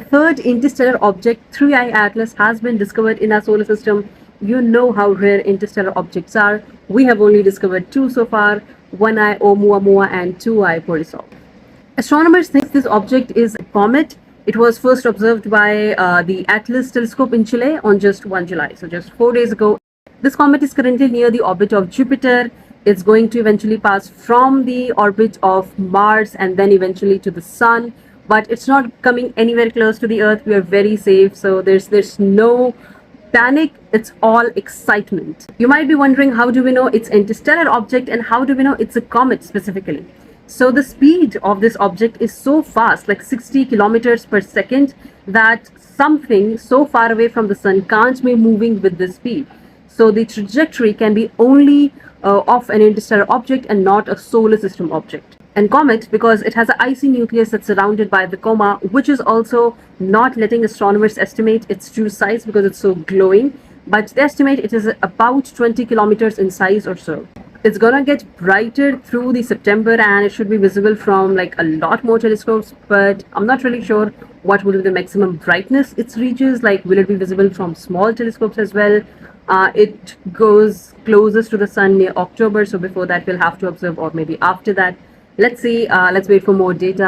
third interstellar object, 3I Atlas, has been discovered in our solar system. You know how rare interstellar objects are. We have only discovered two so far, 1I Oumuamua and 2I Borisov. Astronomers think this object is a comet. It was first observed by the Atlas telescope in Chile on just 1 July, so just 4 days ago. This comet is currently near the orbit of Jupiter. It's going to eventually pass from the orbit of Mars and then eventually to the Sun. But it's not coming anywhere close to the Earth. We are very safe, so there's no panic. It's all excitement. You might be wondering, how do we know it's interstellar object and how do we know it's a comet specifically? So the speed of this object is so fast, like 60 kilometers per second, that something so far away from the sun can't be moving with this speed. So the trajectory can be only of an interstellar object and not a solar system object. And comet, because it has an icy nucleus that's surrounded by the coma, which is also not letting astronomers estimate its true size because it's so glowing, but they estimate it is about 20 kilometers in size or so. It's gonna get brighter through the September and it should be visible from like a lot more telescopes, but I'm not really sure what will be the maximum brightness it reaches. Like, will it be visible from small telescopes as well? It goes closest to the sun near October, so before that we'll have to observe, or maybe after that. Let's see. Let's wait for more data.